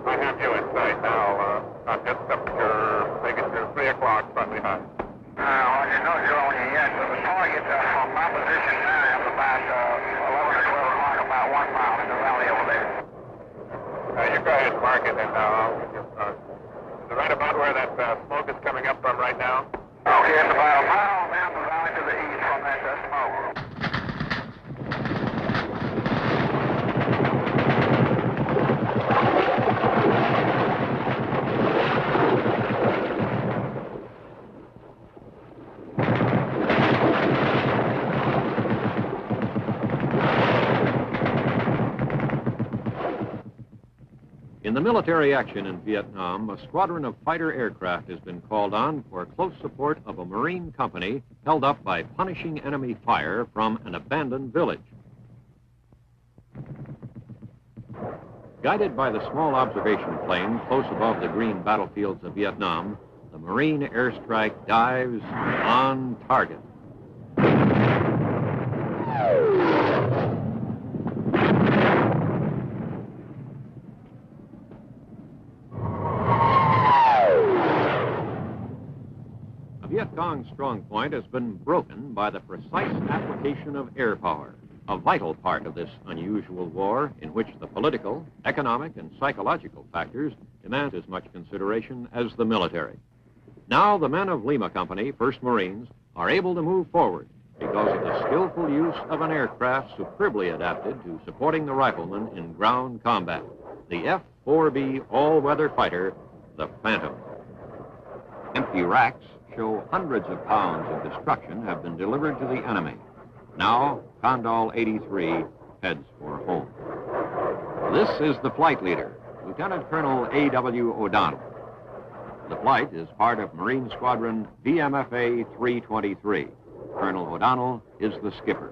I have you in sight now. I'm just up to making sure 3 o'clock, slightly high. Well, you know you're on your yet, but the target from my position now is about 11 or 12 o'clock, about 1 mile in the valley over there. You go ahead and mark it, and I'll give you is it right about where that smoke is coming up from right now? Okay, it's about a mile down the valley to the east from that smoke. In the military action in Vietnam, a squadron of fighter aircraft has been called on for close support of a Marine company held up by punishing enemy fire from an abandoned village. Guided by the small observation plane close above the green battlefields of Vietnam, the Marine airstrike dives on target. Viet Cong's strong point has been broken by the precise application of air power, a vital part of this unusual war in which the political, economic, and psychological factors demand as much consideration as the military. Now the men of Lima Company, 1st Marines, are able to move forward because of the skillful use of an aircraft superbly adapted to supporting the riflemen in ground combat, the F-4B all-weather fighter, the Phantom. Empty racks show hundreds of pounds of destruction have been delivered to the enemy. Now, Condal 83 heads for home. This is the flight leader, Lieutenant Colonel A.W. O'Donnell. The flight is part of Marine Squadron VMFA 323. Colonel O'Donnell is the skipper.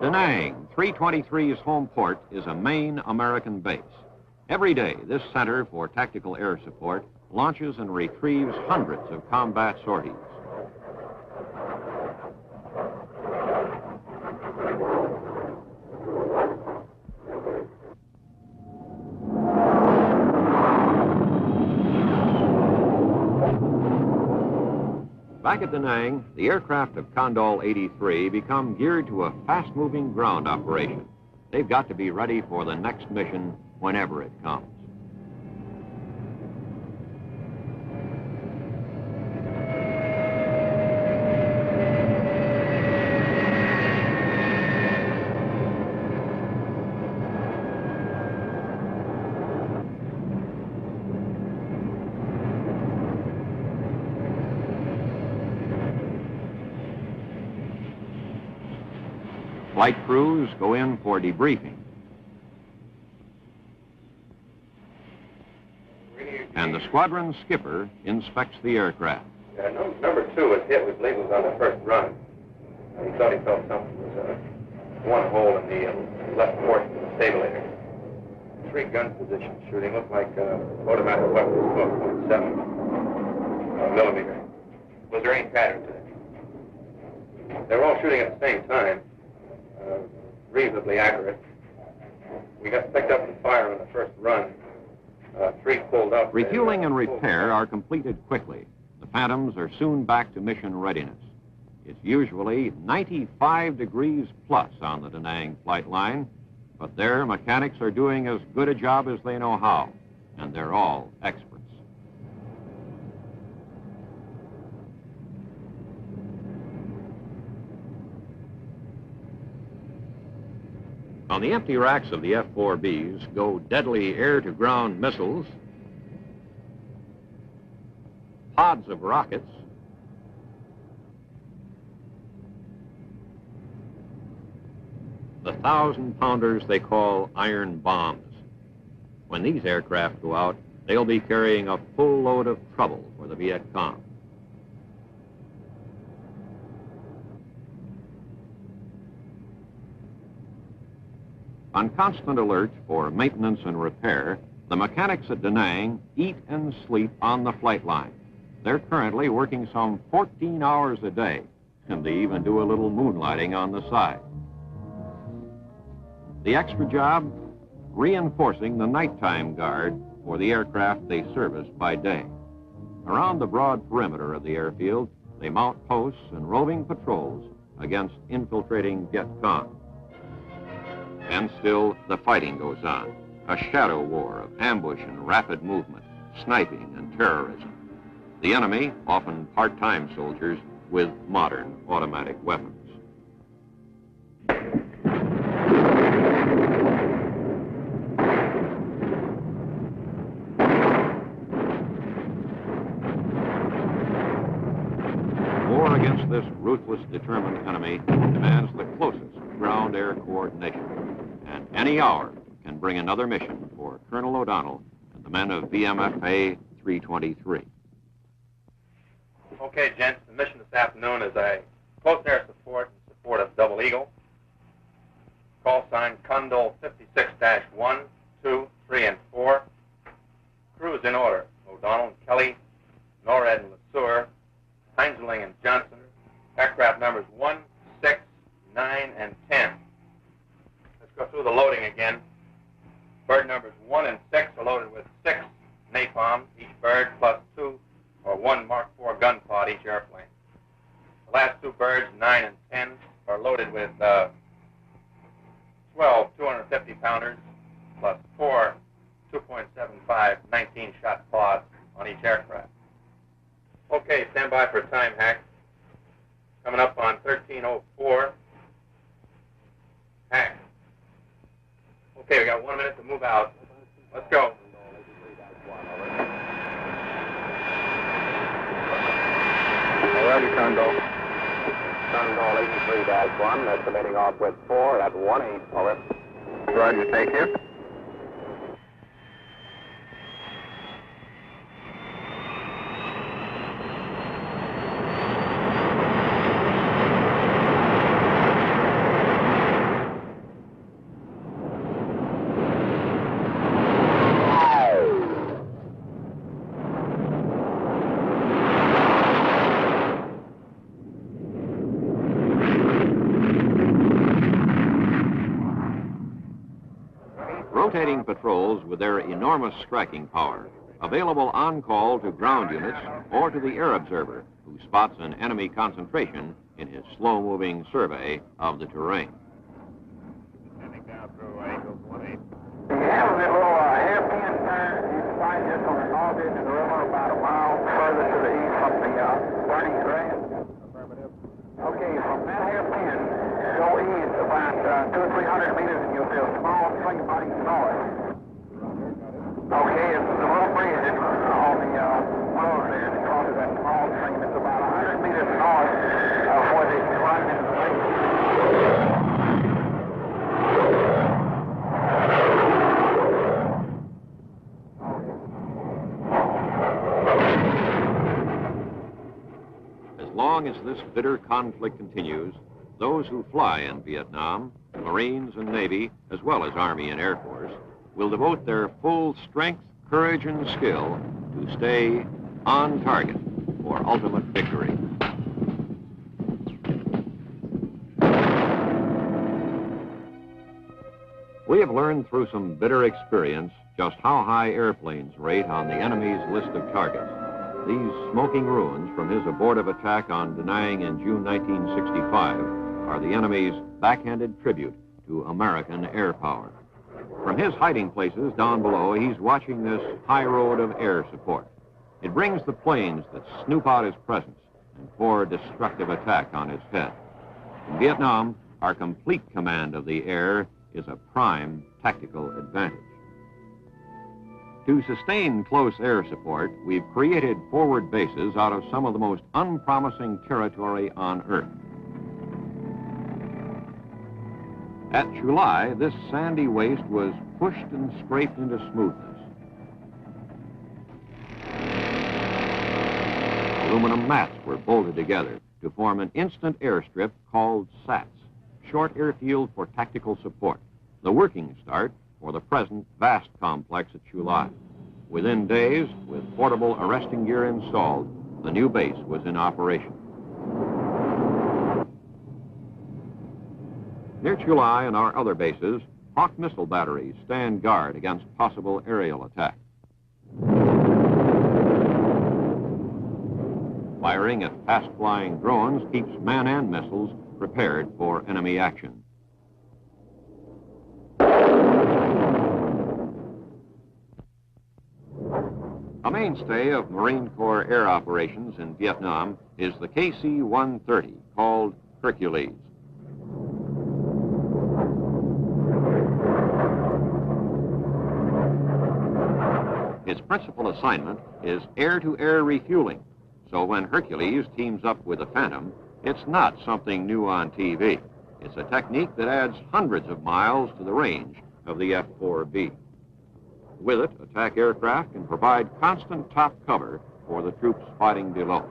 Da Nang, 323's home port, is a main American base. Every day, this Center for Tactical Air Support launches and retrieves hundreds of combat sorties. Back at Da Nang, the aircraft of Condal 83 become geared to a fast-moving ground operation. They've got to be ready for the next mission whenever it comes. Flight crews go in for debriefing. And the squadron skipper inspects the aircraft. Number 2 was hit, we believe it was on the first run. He thought he felt something was one hole in the left portion of the stabulator. 3 gun positions shooting, looked like automatic weapons, 12.7 millimeter. Was there any pattern to it? They were all shooting at the same time, reasonably accurate. We got picked up in fire on the first run. 3 pulled up. Refueling and repair are completed quickly. The Phantoms are soon back to mission readiness. It's usually 95 degrees plus on the Da Nang flight line, but their mechanics are doing as good a job as they know how, and they're all experts. On the empty racks of the F-4Bs go deadly air-to-ground missiles, pods of rockets, the 1,000-pounders they call iron bombs. When these aircraft go out, they'll be carrying a full load of trouble for the Viet Cong. On constant alert for maintenance and repair, the mechanics at Da Nang eat and sleep on the flight line. They're currently working some 14 hours a day, and they even do a little moonlighting on the side. The extra job, reinforcing the nighttime guard for the aircraft they service by day. Around the broad perimeter of the airfield, they mount posts and roving patrols against infiltrating Viet Cong. And still, the fighting goes on, a shadow war of ambush and rapid movement, sniping and terrorism. The enemy, often part-time soldiers, with modern automatic weapons. War against this ruthless, determined enemy demands the closest ground-air coordination. And any hour can bring another mission for Colonel O'Donnell and the men of VMFA 323. Okay, gents, the mission this afternoon is a close air support in support of Double Eagle. Call sign Condol 56-1, 2, 3, and 4. Crews in order: O'Donnell, Kelly, Norred and LeSueur, Heinzling and Johnson. Aircraft numbers 1, 6, 9, and 10. Let's go through the loading again. Bird numbers 1 and 6 are loaded with 6 napalm, each bird, plus 2 or 1 Mark IV gun pod each airplane. The last 2 birds, 9 and 10, are loaded with 12 250-pounders, plus 4 2.75 19-shot pods on each aircraft. Okay, stand by for a time hack. Coming up on 13:04. Hack. Okay, we got 1 minute to move out. Let's go. Roger, Condol. Condol 83-1, estimating off with 4 at 1-8, over. Roger, take care. Rotating patrols with their enormous striking power, available on call to ground units or to the air observer, who spots an enemy concentration in his slow-moving survey of the terrain. Descending down through angles 1-8. You have a little hairpin turn. You can find this on the north edge of the river, about a mile further to the east from the burning grass. Affirmative. Okay, from that hairpin, go east about 200 or 300 meters, and you'll see a small swing body north. Okay, it's the little bridge on the road there that crosses that small stream. It's about 100 meters north of where they run into the lake. As long as this bitter conflict continues, those who fly in Vietnam, Marines and Navy, as well as Army and Air Force, will devote their full strength, courage, and skill to stay on target for ultimate victory. We have learned through some bitter experience just how high airplanes rate on the enemy's list of targets. These smoking ruins from his abortive attack on Da Nang in June 1965 are the enemy's backhanded tribute to American air power. From his hiding places down below, he's watching this high road of air support. It brings the planes that snoop out his presence and pour destructive attack on his head. In Vietnam, our complete command of the air is a prime tactical advantage. To sustain close air support, we've created forward bases out of some of the most unpromising territory on Earth. At Chulai, this sandy waste was pushed and scraped into smoothness. Aluminum mats were bolted together to form an instant airstrip called SATS, Short Airfield for Tactical Support, the working start for the present vast complex at Chulai. Within days, with portable arresting gear installed, the new base was in operation. Near Chulai and our other bases, Hawk missile batteries stand guard against possible aerial attack. Firing at fast-flying drones keeps men and missiles prepared for enemy action. A mainstay of Marine Corps air operations in Vietnam is the KC-130, called Hercules. Its principal assignment is air-to-air refueling, so when Hercules teams up with the Phantom, it's not something new on TV. It's a technique that adds hundreds of miles to the range of the F-4B. With it, attack aircraft can provide constant top cover for the troops fighting below.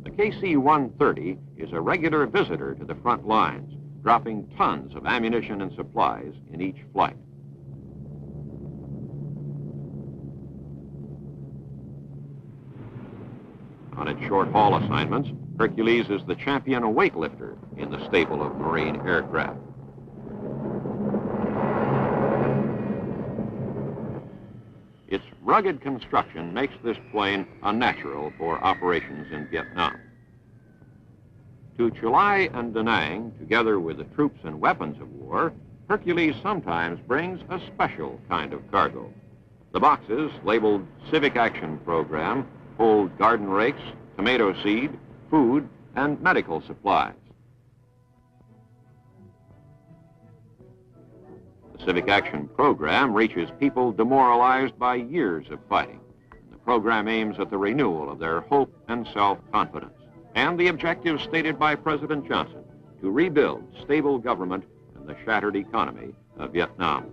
The KC-130 is a regular visitor to the front lines, dropping tons of ammunition and supplies in each flight. On its short-haul assignments, Hercules is the champion weightlifter in the stable of Marine aircraft. Its rugged construction makes this plane unnatural for operations in Vietnam. To Chulai and Da Nang, together with the troops and weapons of war, Hercules sometimes brings a special kind of cargo. The boxes, labeled Civic Action Program, hold garden rakes, tomato seed, food, and medical supplies. The Civic Action Program reaches people demoralized by years of fighting. The program aims at the renewal of their hope and self-confidence, and the objectives stated by President Johnson to rebuild stable government and the shattered economy of Vietnam.